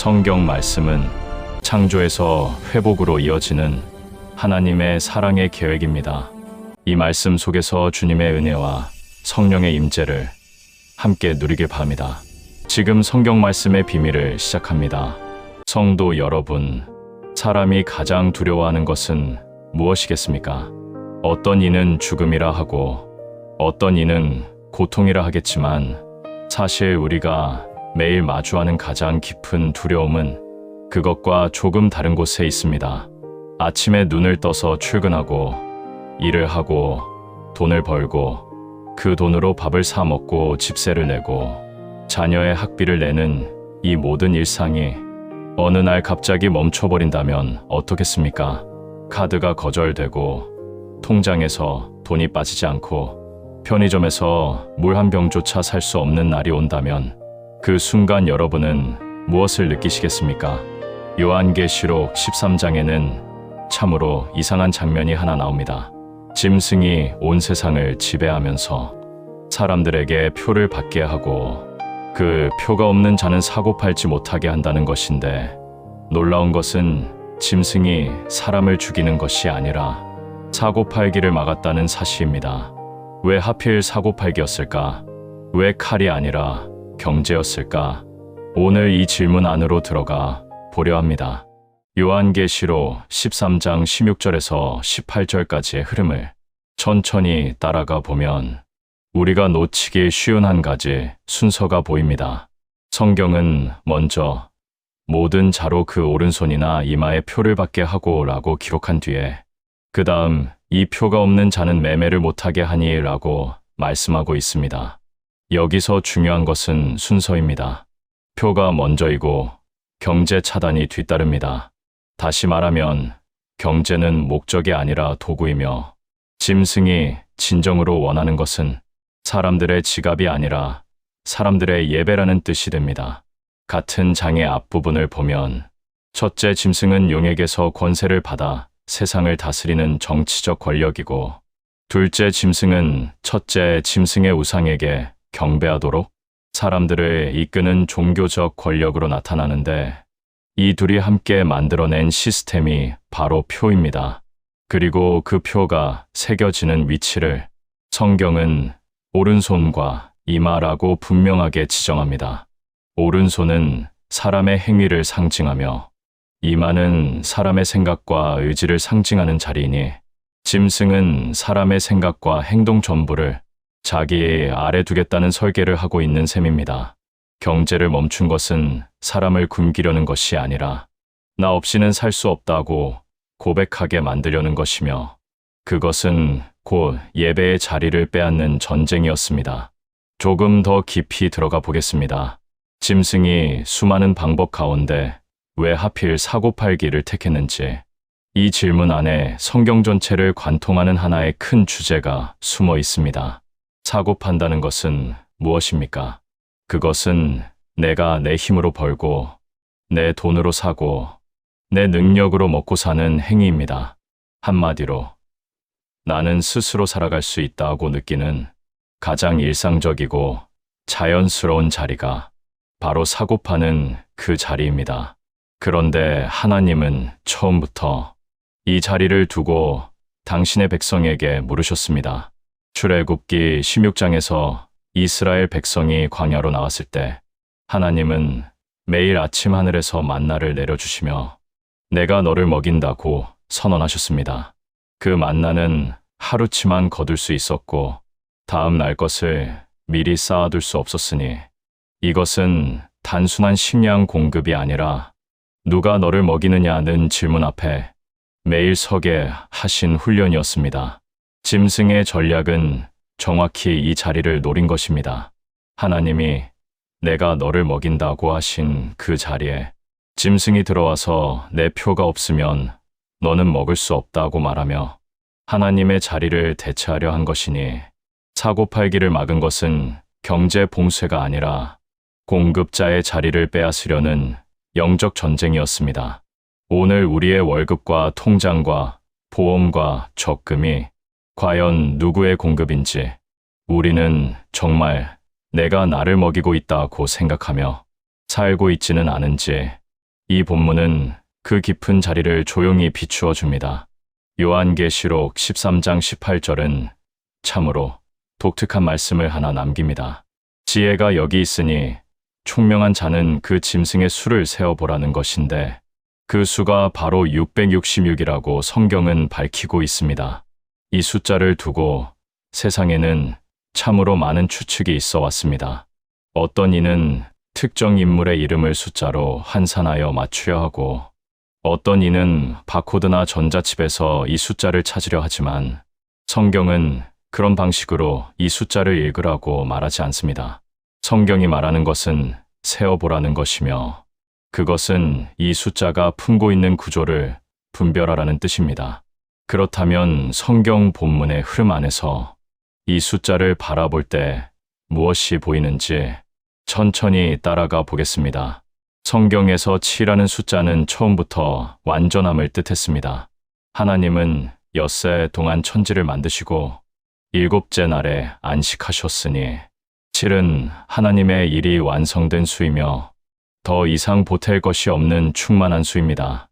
성경 말씀은 창조에서 회복으로 이어지는 하나님의 사랑의 계획입니다. 이 말씀 속에서 주님의 은혜와 성령의 임재를 함께 누리길 바랍니다. 지금 성경 말씀의 비밀을 시작합니다. 성도 여러분, 사람이 가장 두려워하는 것은 무엇이겠습니까? 어떤 이는 죽음이라 하고 어떤 이는 고통이라 하겠지만 사실 우리가 매일 마주하는 가장 깊은 두려움은 그것과 조금 다른 곳에 있습니다. 아침에 눈을 떠서 출근하고 일을 하고 돈을 벌고 그 돈으로 밥을 사 먹고 집세를 내고 자녀의 학비를 내는 이 모든 일상이 어느 날 갑자기 멈춰버린다면 어떻겠습니까? 카드가 거절되고 통장에서 돈이 빠지지 않고 편의점에서 물 한 병조차 살 수 없는 날이 온다면 그 순간 여러분은 무엇을 느끼시겠습니까? 요한계시록 13장에는 참으로 이상한 장면이 하나 나옵니다. 짐승이 온 세상을 지배하면서 사람들에게 표를 받게 하고 그 표가 없는 자는 사고 팔지 못하게 한다는 것인데, 놀라운 것은 짐승이 사람을 죽이는 것이 아니라 사고 팔기를 막았다는 사실입니다. 왜 하필 사고 팔기였을까? 왜 칼이 아니라 경제였을까? 오늘 이 질문 안으로 들어가 보려 합니다. 요한계시록 13장 16절에서 18절까지의 흐름을 천천히 따라가 보면 우리가 놓치기 쉬운 한 가지 순서가 보입니다. 성경은 먼저 모든 자로 그 오른손이나 이마에 표를 받게 하고 라고 기록한 뒤에 그 다음 이 표가 없는 자는 매매를 못하게 하니 라고 말씀하고 있습니다. 여기서 중요한 것은 순서입니다. 표가 먼저이고 경제 차단이 뒤따릅니다. 다시 말하면 경제는 목적이 아니라 도구이며 짐승이 진정으로 원하는 것은 사람들의 지갑이 아니라 사람들의 예배라는 뜻이 됩니다. 같은 장의 앞부분을 보면 첫째 짐승은 용에게서 권세를 받아 세상을 다스리는 정치적 권력이고, 둘째 짐승은 첫째 짐승의 우상에게 경배하도록 사람들을 이끄는 종교적 권력으로 나타나는데, 이 둘이 함께 만들어낸 시스템이 바로 표입니다. 그리고 그 표가 새겨지는 위치를 성경은 오른손과 이마라고 분명하게 지정합니다. 오른손은 사람의 행위를 상징하며 이마는 사람의 생각과 의지를 상징하는 자리이니, 짐승은 사람의 생각과 행동 전부를 자기 아래 두겠다는 설계를 하고 있는 셈입니다. 경제를 멈춘 것은 사람을 굶기려는 것이 아니라 나 없이는 살 수 없다고 고백하게 만들려는 것이며, 그것은 곧 예배의 자리를 빼앗는 전쟁이었습니다. 조금 더 깊이 들어가 보겠습니다. 짐승이 수많은 방법 가운데 왜 하필 사고팔기를 택했는지, 이 질문 안에 성경 전체를 관통하는 하나의 큰 주제가 숨어 있습니다. 사고 판다는 것은 무엇입니까? 그것은 내가 내 힘으로 벌고 내 돈으로 사고 내 능력으로 먹고 사는 행위입니다. 한마디로 나는 스스로 살아갈 수 있다고 느끼는 가장 일상적이고 자연스러운 자리가 바로 사고 파는 그 자리입니다. 그런데 하나님은 처음부터 이 자리를 두고 당신의 백성에게 물으셨습니다. 출애굽기 16장에서 이스라엘 백성이 광야로 나왔을 때 하나님은 매일 아침 하늘에서 만나를 내려주시며 내가 너를 먹인다고 선언하셨습니다. 그 만나는 하루치만 거둘 수 있었고 다음 날 것을 미리 쌓아둘 수 없었으니, 이것은 단순한 식량 공급이 아니라 누가 너를 먹이느냐는 질문 앞에 매일 서게 하신 훈련이었습니다. 짐승의 전략은 정확히 이 자리를 노린 것입니다. 하나님이 내가 너를 먹인다고 하신 그 자리에 짐승이 들어와서 내 표가 없으면 너는 먹을 수 없다고 말하며 하나님의 자리를 대체하려 한 것이니, 사고팔기를 막은 것은 경제 봉쇄가 아니라 공급자의 자리를 빼앗으려는 영적 전쟁이었습니다. 오늘 우리의 월급과 통장과 보험과 적금이 과연 누구의 공급인지 우리는 정말 내가 나를 먹이고 있다고 생각하며 살고 있지는 않은지 이 본문은 그 깊은 자리를 조용히 비추어 줍니다. 요한계시록 13장 18절은 참으로 독특한 말씀을 하나 남깁니다. 지혜가 여기 있으니 총명한 자는 그 짐승의 수를 세어보라는 것인데 그 수가 바로 666이라고 성경은 밝히고 있습니다. 이 숫자를 두고 세상에는 참으로 많은 추측이 있어 왔습니다. 어떤 이는 특정 인물의 이름을 숫자로 환산하여 맞추려 하고 어떤 이는 바코드나 전자칩에서 이 숫자를 찾으려 하지만 성경은 그런 방식으로 이 숫자를 읽으라고 말하지 않습니다. 성경이 말하는 것은 세어보라는 것이며 그것은 이 숫자가 품고 있는 구조를 분별하라는 뜻입니다. 그렇다면 성경 본문의 흐름 안에서 이 숫자를 바라볼 때 무엇이 보이는지 천천히 따라가 보겠습니다. 성경에서 7이라는 숫자는 처음부터 완전함을 뜻했습니다. 하나님은 엿새 동안 천지를 만드시고 일곱째 날에 안식하셨으니 7은 하나님의 일이 완성된 수이며 더 이상 보탤 것이 없는 충만한 수입니다.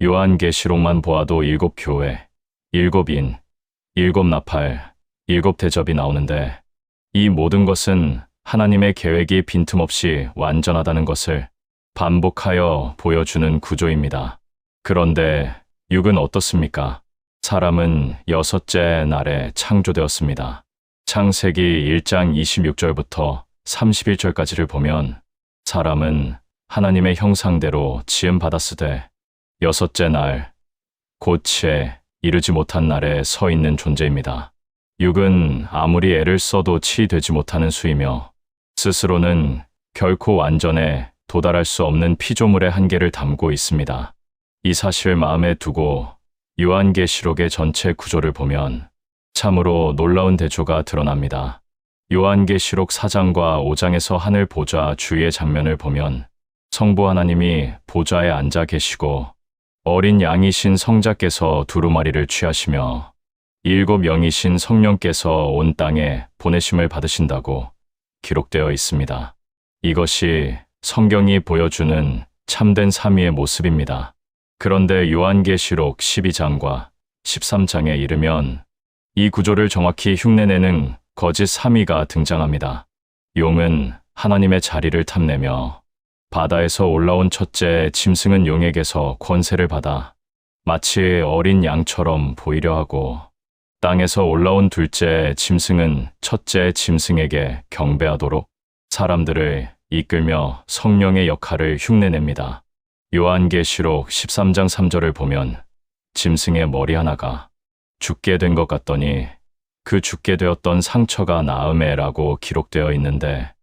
요한계시록만 보아도 7교회, 7인, 7나팔, 7대접이 나오는데 이 모든 것은 하나님의 계획이 빈틈없이 완전하다는 것을 반복하여 보여주는 구조입니다. 그런데 6은 어떻습니까? 사람은 6째 날에 창조되었습니다. 창세기 1장 26절부터 31절까지를 보면 사람은 하나님의 형상대로 지음받았으되 6째 날, 곧 치에 이르지 못한 날에 서 있는 존재입니다. 6은 아무리 애를 써도 치되지 못하는 수이며 스스로는 결코 완전에 도달할 수 없는 피조물의 한계를 담고 있습니다. 이 사실을 마음에 두고 요한계시록의 전체 구조를 보면 참으로 놀라운 대조가 드러납니다. 요한계시록 4장과 5장에서 하늘 보좌 주위의 장면을 보면 성부 하나님이 보좌에 앉아 계시고 어린 양이신 성자께서 두루마리를 취하시며 7영이신 성령께서 온 땅에 보내심을 받으신다고 기록되어 있습니다. 이것이 성경이 보여주는 참된 삼위의 모습입니다. 그런데 요한계시록 12장과 13장에 이르면 이 구조를 정확히 흉내내는 거짓 삼위가 등장합니다. 용은 하나님의 자리를 탐내며 바다에서 올라온 첫째 짐승은 용에게서 권세를 받아 마치 어린 양처럼 보이려 하고 땅에서 올라온 둘째 짐승은 첫째 짐승에게 경배하도록 사람들을 이끌며 성령의 역할을 흉내냅니다. 요한계시록 13장 3절을 보면 짐승의 머리 하나가 죽게 된 것 같더니 그 죽게 되었던 상처가 나음에라고 기록되어 있는데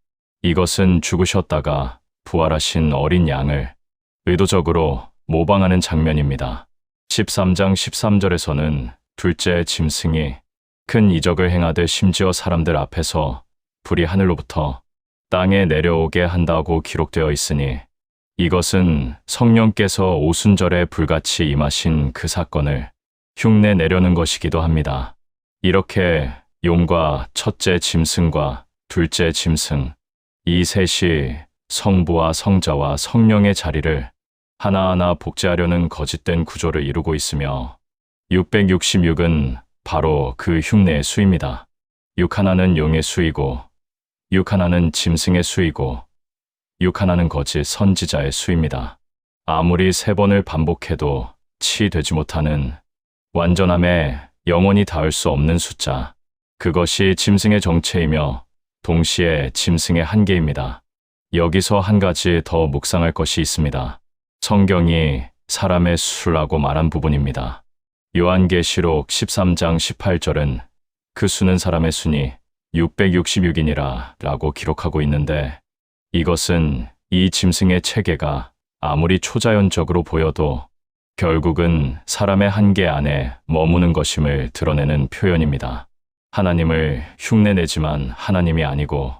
이것은 죽으셨다가 부활하신 어린 양을 의도적으로 모방하는 장면입니다. 13장 13절에서는 둘째 짐승이 큰 이적을 행하되 심지어 사람들 앞에서 불이 하늘로부터 땅에 내려오게 한다고 기록되어 있으니 이것은 성령께서 오순절에 불같이 임하신 그 사건을 흉내 내려는 것이기도 합니다. 이렇게 용과 첫째 짐승과 둘째 짐승, 이 셋이 성부와 성자와 성령의 자리를 하나하나 복제하려는 거짓된 구조를 이루고 있으며 666은 바로 그 흉내의 수입니다. 6 하나는 용의 수이고 6 하나는 짐승의 수이고 6 하나는 거짓 선지자의 수입니다. 아무리 3번을 반복해도 치되지 못하는 완전함에 영원히 닿을 수 없는 숫자. 그것이 짐승의 정체이며 동시에 짐승의 한계입니다. 여기서 한 가지 더 묵상할 것이 있습니다. 성경이 사람의 수라고 말한 부분입니다. 요한계시록 13장 18절은 그 수는 사람의 수니 666이니라 라고 기록하고 있는데 이것은 이 짐승의 체계가 아무리 초자연적으로 보여도 결국은 사람의 한계 안에 머무는 것임을 드러내는 표현입니다. 하나님을 흉내내지만 하나님이 아니고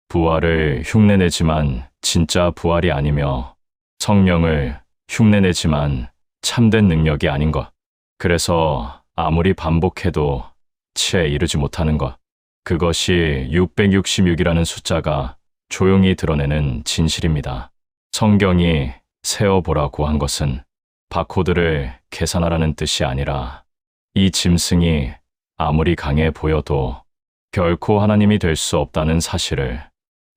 부활을 흉내내지만 진짜 부활이 아니며 성령을 흉내내지만 참된 능력이 아닌 것. 그래서 아무리 반복해도 치에 이르지 못하는 것. 그것이 666이라는 숫자가 조용히 드러내는 진실입니다. 성경이 세어보라고 한 것은 바코드를 계산하라는 뜻이 아니라 이 짐승이 아무리 강해 보여도 결코 하나님이 될 수 없다는 사실을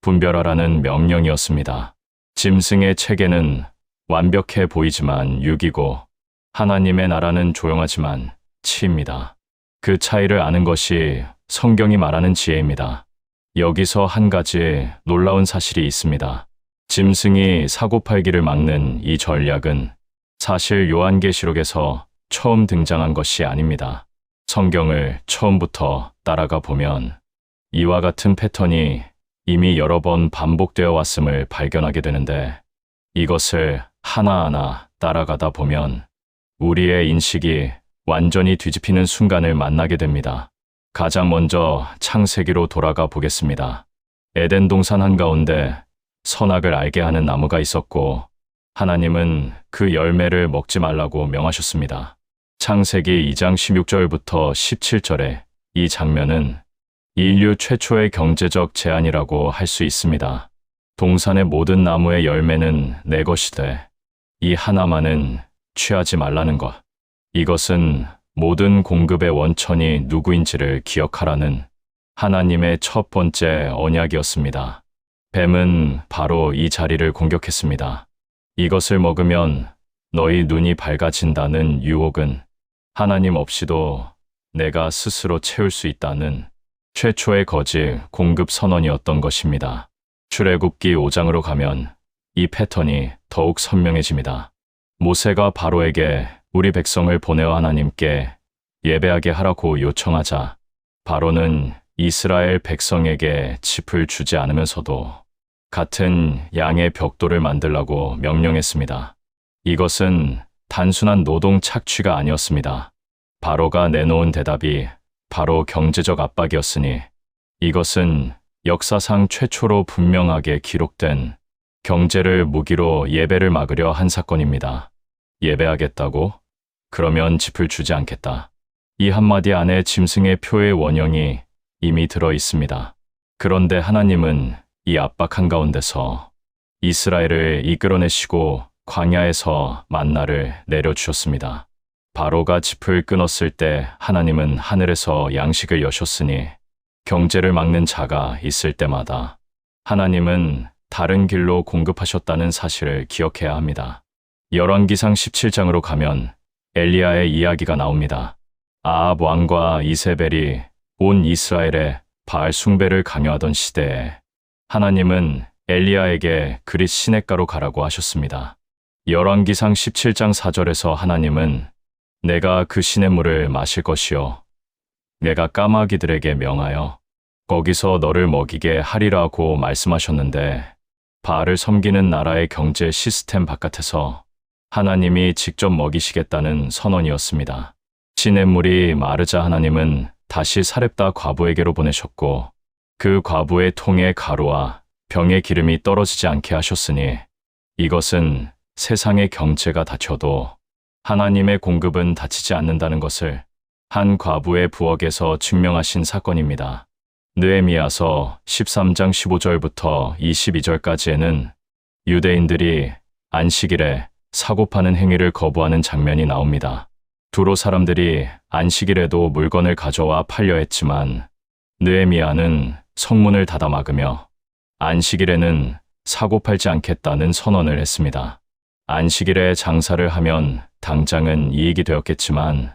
분별하라는 명령이었습니다. 짐승의 체계는 완벽해 보이지만 육이고 하나님의 나라는 조용하지만 치입니다. 그 차이를 아는 것이 성경이 말하는 지혜입니다. 여기서 한 가지 놀라운 사실이 있습니다. 짐승이 사고팔기를 막는 이 전략은 사실 요한계시록에서 처음 등장한 것이 아닙니다. 성경을 처음부터 따라가 보면 이와 같은 패턴이 이미 여러 번 반복되어 왔음을 발견하게 되는데, 이것을 하나하나 따라가다 보면 우리의 인식이 완전히 뒤집히는 순간을 만나게 됩니다. 가장 먼저 창세기로 돌아가 보겠습니다. 에덴 동산 한가운데 선악을 알게 하는 나무가 있었고 하나님은 그 열매를 먹지 말라고 명하셨습니다. 창세기 2장 16절부터 17절에 이 장면은 인류 최초의 경제적 제한이라고 할 수 있습니다. 동산의 모든 나무의 열매는 내 것이되 이 하나만은 취하지 말라는 것. 이것은 모든 공급의 원천이 누구인지를 기억하라는 하나님의 첫 번째 언약이었습니다. 뱀은 바로 이 자리를 공격했습니다. 이것을 먹으면 너희 눈이 밝아진다는 유혹은 하나님 없이도 내가 스스로 채울 수 있다는 최초의 거짓 공급 선언이었던 것입니다. 출애굽기 5장으로 가면 이 패턴이 더욱 선명해집니다. 모세가 바로에게 우리 백성을 보내어 하나님께 예배하게 하라고 요청하자 바로는 이스라엘 백성에게 짚을 주지 않으면서도 같은 양의 벽돌을 만들라고 명령했습니다. 이것은 단순한 노동 착취가 아니었습니다. 바로가 내놓은 대답이 바로 경제적 압박이었으니 이것은 역사상 최초로 분명하게 기록된 경제를 무기로 예배를 막으려 한 사건입니다. 예배하겠다고? 그러면 짚을 주지 않겠다. 이 한마디 안에 짐승의 표의 원형이 이미 들어 있습니다. 그런데 하나님은 이 압박 한가운데서 이스라엘을 이끌어내시고 광야에서 만나를 내려주셨습니다. 바로가 짚을 끊었을 때 하나님은 하늘에서 양식을 여셨으니 경제를 막는 자가 있을 때마다 하나님은 다른 길로 공급하셨다는 사실을 기억해야 합니다. 열왕기상 17장으로 가면 엘리야의 이야기가 나옵니다. 아합 왕과 이세벨이 온 이스라엘에 바알 숭배를 강요하던 시대에 하나님은 엘리야에게 그릿 시냇가로 가라고 하셨습니다. 열왕기상 17장 4절에서 하나님은 내가 그 시냇물을 마실 것이요 내가 까마귀들에게 명하여 거기서 너를 먹이게 하리라고 말씀하셨는데, 바알을 섬기는 나라의 경제 시스템 바깥에서 하나님이 직접 먹이시겠다는 선언이었습니다. 시냇물이 마르자 하나님은 다시 사렙다 과부에게로 보내셨고 그 과부의 통에 가루와 병의 기름이 떨어지지 않게 하셨으니 이것은 세상의 경제가 닫혀도 하나님의 공급은 닫히지 않는다는 것을 한 과부의 부엌에서 증명하신 사건입니다. 느헤미야서 13장 15절부터 22절까지에는 유대인들이 안식일에 사고파는 행위를 거부하는 장면이 나옵니다. 두로 사람들이 안식일에도 물건을 가져와 팔려 했지만 느헤미야는 성문을 닫아 막으며 안식일에는 사고 팔지 않겠다는 선언을 했습니다. 안식일에 장사를 하면 당장은 이익이 되었겠지만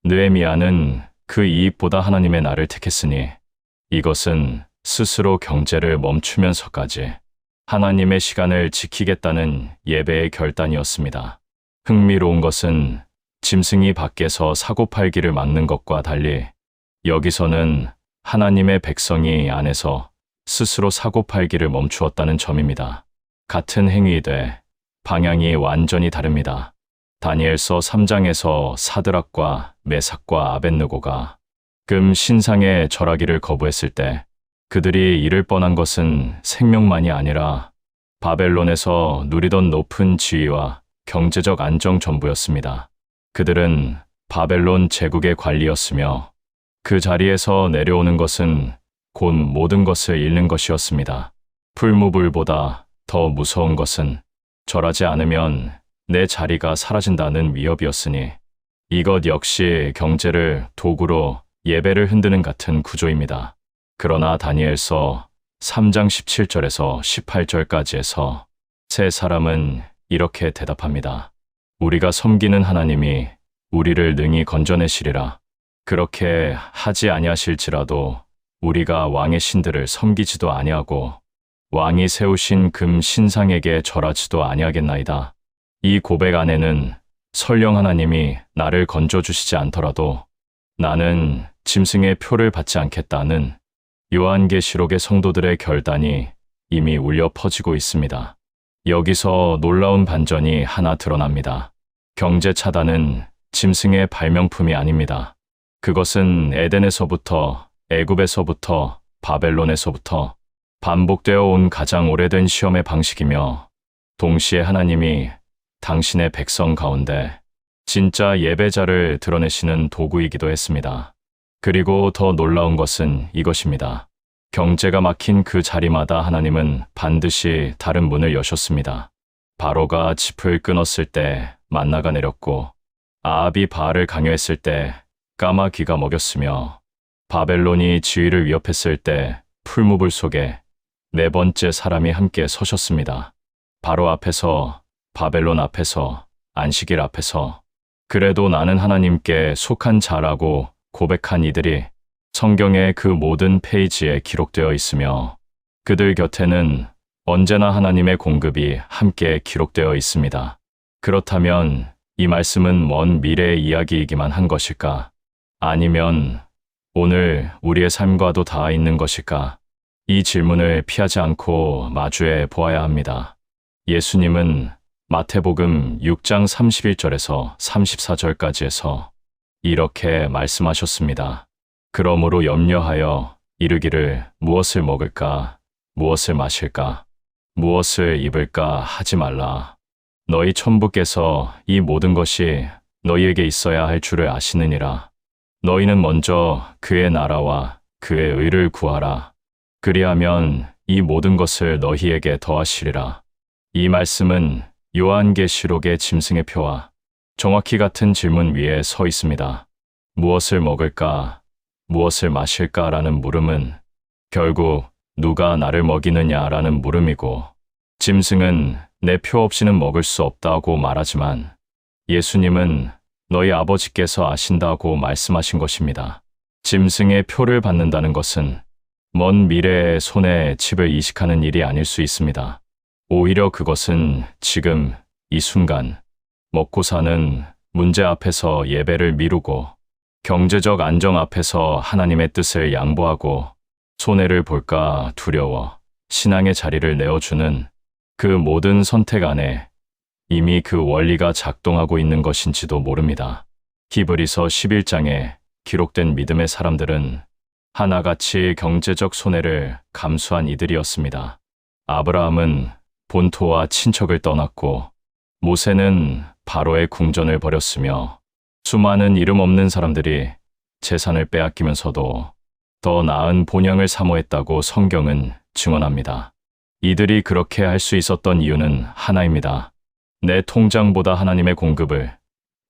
느헤미야는 그 이익보다 하나님의 날을 택했으니 이것은 스스로 경제를 멈추면서까지 하나님의 시간을 지키겠다는 예배의 결단이었습니다. 흥미로운 것은 짐승이 밖에서 사고 팔기를 막는 것과 달리 여기서는 하나님의 백성이 안에서 스스로 사고 팔기를 멈추었다는 점입니다. 같은 행위이되 방향이 완전히 다릅니다. 다니엘서 3장에서 사드락과 메삭과 아벳느고가 금 신상의 절하기를 거부했을 때 그들이 잃을 뻔한 것은 생명만이 아니라 바벨론에서 누리던 높은 지위와 경제적 안정 전부였습니다. 그들은 바벨론 제국의 관리였으며 그 자리에서 내려오는 것은 곧 모든 것을 잃는 것이었습니다. 풀무불보다 더 무서운 것은 절하지 않으면 내 자리가 사라진다는 위협이었으니 이것 역시 경제를 도구로 예배를 흔드는 같은 구조입니다. 그러나 다니엘서 3장 17절에서 18절까지에서 세 사람은 이렇게 대답합니다. 우리가 섬기는 하나님이 우리를 능히 건져내시리라. 그렇게 하지 아니하실지라도 우리가 왕의 신들을 섬기지도 아니하고 왕이 세우신 금 신상에게 절하지도 아니하겠나이다. 이 고백 안에는 설령 하나님이 나를 건져주시지 않더라도 나는 짐승의 표를 받지 않겠다는 요한계시록의 성도들의 결단이 이미 울려 퍼지고 있습니다. 여기서 놀라운 반전이 하나 드러납니다. 경제 차단은 짐승의 발명품이 아닙니다. 그것은 에덴에서부터, 애굽에서부터, 바벨론에서부터 반복되어 온 가장 오래된 시험의 방식이며 동시에 하나님이 당신의 백성 가운데 진짜 예배자를 드러내시는 도구이기도 했습니다. 그리고 더 놀라운 것은 이것입니다. 경제가 막힌 그 자리마다 하나님은 반드시 다른 문을 여셨습니다. 바로가 짚을 끊었을 때 만나가 내렸고 아합이 바알을 강요했을 때 까마귀가 먹였으며 바벨론이 지위를 위협했을 때 풀무불 속에 네 번째 사람이 함께 서셨습니다. 바로 앞에서, 바벨론 앞에서, 안식일 앞에서 그래도 나는 하나님께 속한 자라고 고백한 이들이 성경의 그 모든 페이지에 기록되어 있으며 그들 곁에는 언제나 하나님의 공급이 함께 기록되어 있습니다. 그렇다면 이 말씀은 먼 미래의 이야기이기만 한 것일까? 아니면 오늘 우리의 삶과도 닿아 있는 것일까? 이 질문을 피하지 않고 마주해 보아야 합니다. 예수님은 마태복음 6장 31절에서 34절까지에서 이렇게 말씀하셨습니다. 그러므로 염려하여 이르기를 무엇을 먹을까, 무엇을 마실까, 무엇을 입을까 하지 말라. 너희 천부께서 이 모든 것이 너희에게 있어야 할 줄을 아시느니라. 너희는 먼저 그의 나라와 그의 의를 구하라. 그리하면 이 모든 것을 너희에게 더하시리라. 이 말씀은 요한계시록의 짐승의 표와 정확히 같은 질문 위에 서 있습니다. 무엇을 먹을까, 무엇을 마실까라는 물음은 결국 누가 나를 먹이느냐라는 물음이고 짐승은 내 표 없이는 먹을 수 없다고 말하지만 예수님은 너희 아버지께서 아신다고 말씀하신 것입니다. 짐승의 표를 받는다는 것은 먼 미래의 손에 칩을 이식하는 일이 아닐 수 있습니다. 오히려 그것은 지금 이 순간 먹고 사는 문제 앞에서 예배를 미루고 경제적 안정 앞에서 하나님의 뜻을 양보하고 손해를 볼까 두려워 신앙의 자리를 내어주는 그 모든 선택 안에 이미 그 원리가 작동하고 있는 것인지도 모릅니다. 히브리서 11장에 기록된 믿음의 사람들은 하나같이 경제적 손해를 감수한 이들이었습니다. 아브라함은 본토와 친척을 떠났고 모세는 바로의 궁전을 버렸으며 수많은 이름 없는 사람들이 재산을 빼앗기면서도 더 나은 본향을 사모했다고 성경은 증언합니다. 이들이 그렇게 할 수 있었던 이유는 하나입니다. 내 통장보다 하나님의 공급을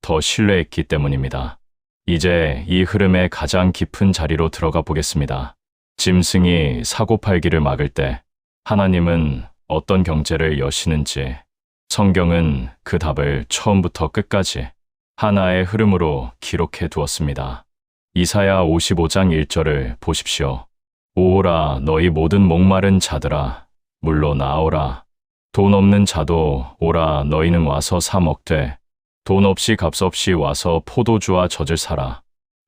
더 신뢰했기 때문입니다. 이제 이 흐름의 가장 깊은 자리로 들어가 보겠습니다. 짐승이 사고팔기를 막을 때 하나님은 어떤 경제를 여시는지 성경은 그 답을 처음부터 끝까지 하나의 흐름으로 기록해 두었습니다. 이사야 55장 1절을 보십시오. 오오라 너희 모든 목마른 자들아 물로 나오라. 돈 없는 자도 오라 너희는 와서 사 먹되 돈 없이 값 없이 와서 포도주와 젖을 사라.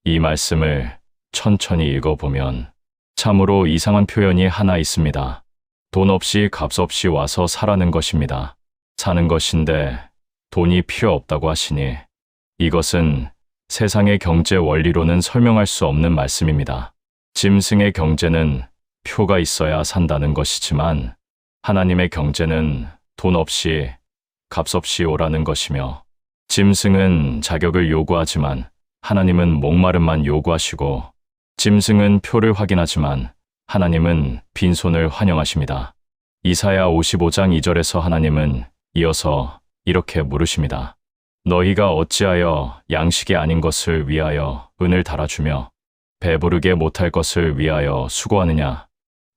이 말씀을 천천히 읽어보면 참으로 이상한 표현이 하나 있습니다. 돈 없이 값 없이 와서 사라는 것입니다. 사는 것인데 돈이 필요 없다고 하시니 이것은 세상의 경제 원리로는 설명할 수 없는 말씀입니다. 짐승의 경제는 표가 있어야 산다는 것이지만 하나님의 경제는 돈 없이 값 없이 오라는 것이며 짐승은 자격을 요구하지만 하나님은 목마름만 요구하시고 짐승은 표를 확인하지만 하나님은 빈손을 환영하십니다. 이사야 55장 2절에서 하나님은 이어서 이렇게 물으십니다. 너희가 어찌하여 양식이 아닌 것을 위하여 은을 달아주며 배부르게 못할 것을 위하여 수고하느냐?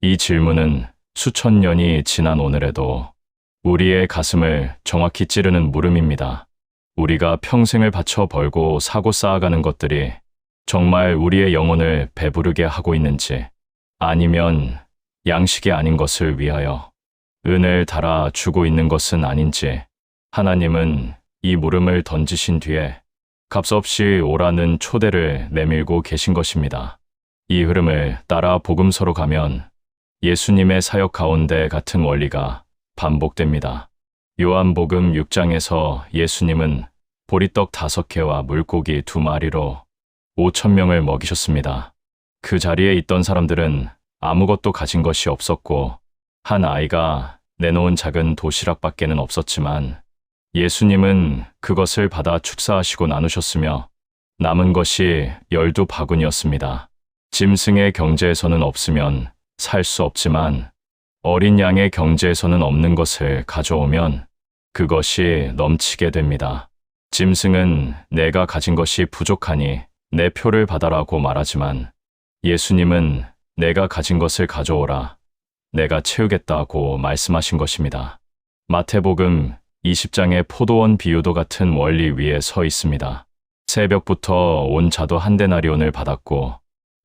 이 질문은 수천 년이 지난 오늘에도 우리의 가슴을 정확히 찌르는 물음입니다. 우리가 평생을 바쳐 벌고 사고 쌓아가는 것들이 정말 우리의 영혼을 배부르게 하고 있는지, 아니면 양식이 아닌 것을 위하여 은을 달아 주고 있는 것은 아닌지, 하나님은 이 물음을 던지신 뒤에 값없이 오라는 초대를 내밀고 계신 것입니다. 이 흐름을 따라 복음서로 가면 예수님의 사역 가운데 같은 원리가 반복됩니다. 요한복음 6장에서 예수님은 보리떡 5개와 물고기 2마리로 5,000명을 먹이셨습니다. 그 자리에 있던 사람들은 아무것도 가진 것이 없었고 한 아이가 내놓은 작은 도시락밖에는 없었지만 예수님은 그것을 받아 축사하시고 나누셨으며 남은 것이 12바구니였습니다. 짐승의 경제에서는 없으면 살 수 없지만 어린 양의 경제에서는 없는 것을 가져오면 그것이 넘치게 됩니다. 짐승은 내가 가진 것이 부족하니 내 표를 받아라고 말하지만 예수님은 내가 가진 것을 가져오라, 내가 채우겠다고 말씀하신 것입니다. 마태복음 20장의 포도원 비유도 같은 원리 위에 서 있습니다. 새벽부터 온 자도 한 데나리온을 받았고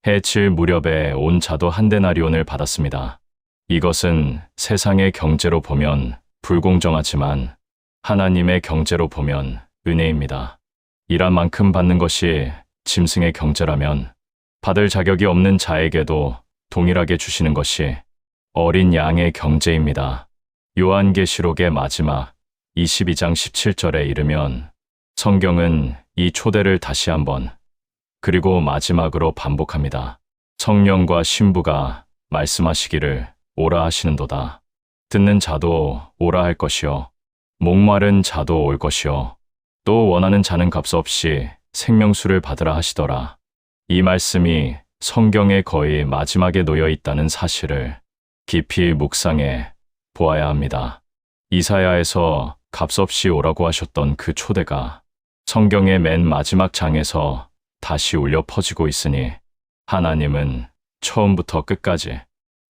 해질 무렵에 온 자도 한 데나리온을 받았습니다. 이것은 세상의 경제로 보면 불공정하지만 하나님의 경제로 보면 은혜입니다. 일한 만큼 받는 것이 짐승의 경제라면 받을 자격이 없는 자에게도 동일하게 주시는 것이 어린 양의 경제입니다. 요한계시록의 마지막 22장 17절에 이르면 성경은 이 초대를 다시 한번 그리고 마지막으로 반복합니다. 성령과 신부가 말씀하시기를 오라 하시는도다. 듣는 자도 오라 할 것이요 목마른 자도 올 것이요 또 원하는 자는 값없이 생명수를 받으라 하시더라. 이 말씀이 성경의 거의 마지막에 놓여 있다는 사실을 깊이 묵상해 보아야 합니다. 이사야에서 값없이 오라고 하셨던 그 초대가 성경의 맨 마지막 장에서 다시 울려 퍼지고 있으니 하나님은 처음부터 끝까지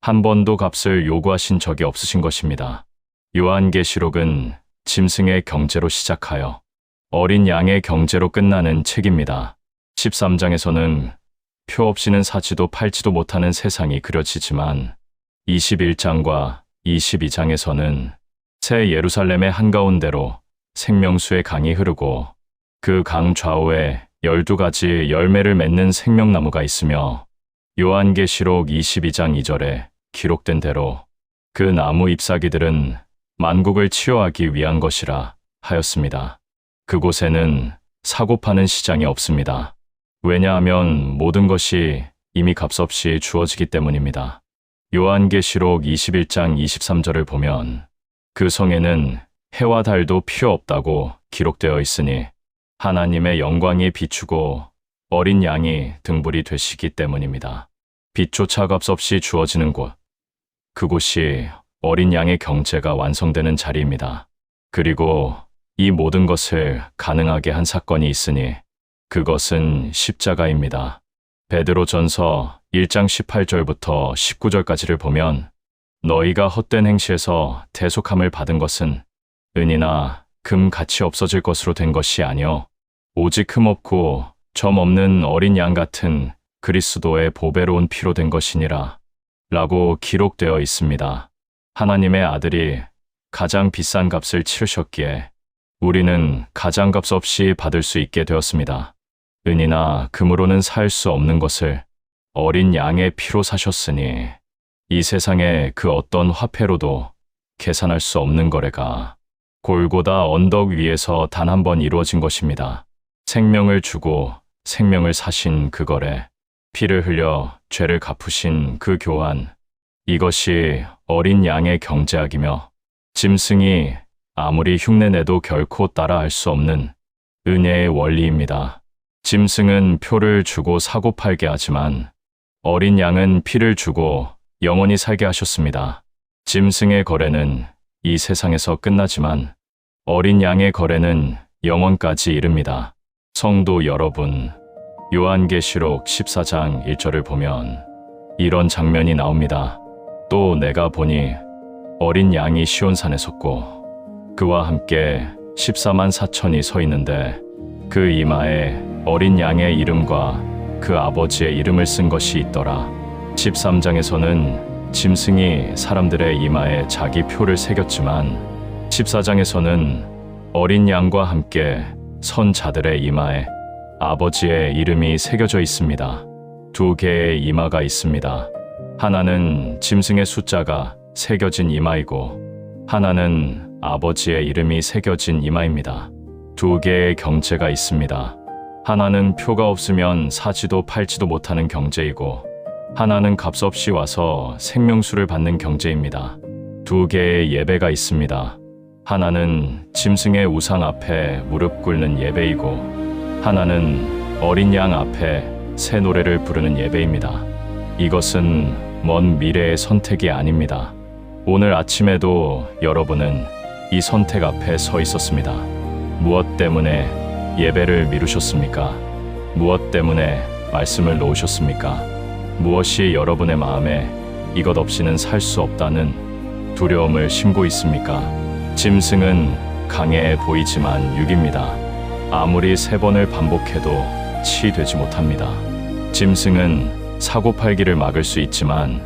한 번도 값을 요구하신 적이 없으신 것입니다. 요한계시록은 짐승의 경제로 시작하여 어린 양의 경제로 끝나는 책입니다. 13장에서는 표 없이는 사지도 팔지도 못하는 세상이 그려지지만 21장과 22장에서는 새 예루살렘의 한가운데로 생명수의 강이 흐르고 그 강 좌우에 12가지 열매를 맺는 생명나무가 있으며 요한계시록 22장 2절에 기록된 대로 그 나무 잎사귀들은 만국을 치유하기 위한 것이라 하였습니다. 그곳에는 사고 파는 시장이 없습니다. 왜냐하면 모든 것이 이미 값없이 주어지기 때문입니다. 요한계시록 21장 23절을 보면 그 성에는 해와 달도 필요 없다고 기록되어 있으니 하나님의 영광이 비추고 어린 양이 등불이 되시기 때문입니다. 빛조차 값없이 주어지는 곳, 그곳이 어린 양의 경제가 완성되는 자리입니다. 그리고 이 모든 것을 가능하게 한 사건이 있으니 그것은 십자가입니다. 베드로전서 1장 18절부터 19절까지를 보면 너희가 헛된 행시에서 대속함을 받은 것은 은이나 금 같이 없어질 것으로 된 것이 아니요 오직 흠없고 점 없는 어린 양 같은 그리스도의 보배로운 피로 된 것이니라 라고 기록되어 있습니다. 하나님의 아들이 가장 비싼 값을 치르셨기에 우리는 가장 값 없이 받을 수 있게 되었습니다. 은이나 금으로는 살 수 없는 것을 어린 양의 피로 사셨으니 이 세상의 그 어떤 화폐로도 계산할 수 없는 거래가 골고다 언덕 위에서 단 한 번 이루어진 것입니다. 생명을 주고 생명을 사신 그 거래, 피를 흘려 죄를 갚으신 그 교환, 이것이 어린 양의 경제학이며 짐승이 아무리 흉내내도 결코 따라할 수 없는 은혜의 원리입니다. 짐승은 표를 주고 사고 팔게 하지만 어린 양은 피를 주고 영원히 살게 하셨습니다. 짐승의 거래는 이 세상에서 끝나지만 어린 양의 거래는 영원까지 이릅니다. 성도 여러분, 요한계시록 14장 1절을 보면 이런 장면이 나옵니다. 또 내가 보니 어린 양이 시온산에 섰고 그와 함께 14만 4천이 서 있는데 그 이마에 어린 양의 이름과 그 아버지의 이름을 쓴 것이 있더라. 13장에서는 짐승이 사람들의 이마에 자기 표를 새겼지만 14장에서는 어린 양과 함께 선 자들의 이마에 아버지의 이름이 새겨져 있습니다. 두 개의 이마가 있습니다. 하나는 짐승의 숫자가 새겨진 이마이고 하나는 아버지의 이름이 새겨진 이마입니다. 두 개의 경제가 있습니다. 하나는 표가 없으면 사지도 팔지도 못하는 경제이고 하나는 값없이 와서 생명수를 받는 경제입니다. 두 개의 예배가 있습니다. 하나는 짐승의 우상 앞에 무릎 꿇는 예배이고 하나는 어린 양 앞에 새 노래를 부르는 예배입니다. 이것은 먼 미래의 선택이 아닙니다. 오늘 아침에도 여러분은 이 선택 앞에 서 있었습니다. 무엇 때문에 예배를 미루셨습니까? 무엇 때문에 말씀을 놓으셨습니까? 무엇이 여러분의 마음에 이것 없이는 살 수 없다는 두려움을 심고 있습니까? 짐승은 강해 보이지만 육입니다. 아무리 3번을 반복해도 치되지 못합니다. 짐승은 사고팔기를 막을 수 있지만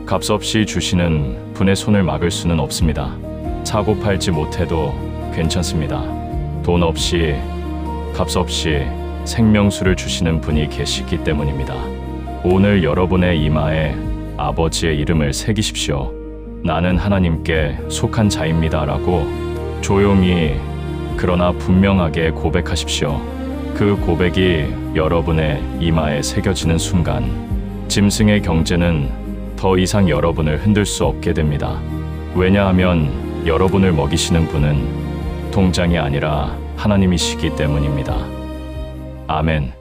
값없이 주시는 분의 손을 막을 수는 없습니다. 사고 팔지 못해도 괜찮습니다. 돈 없이 값없이 생명수를 주시는 분이 계시기 때문입니다. 오늘 여러분의 이마에 아버지의 이름을 새기십시오. 나는 하나님께 속한 자입니다 라고 조용히 그러나 분명하게 고백하십시오. 그 고백이 여러분의 이마에 새겨지는 순간 짐승의 경제는 더 이상 여러분을 흔들 수 없게 됩니다. 왜냐하면 여러분을 먹이시는 분은 통장이 아니라 하나님이시기 때문입니다. 아멘.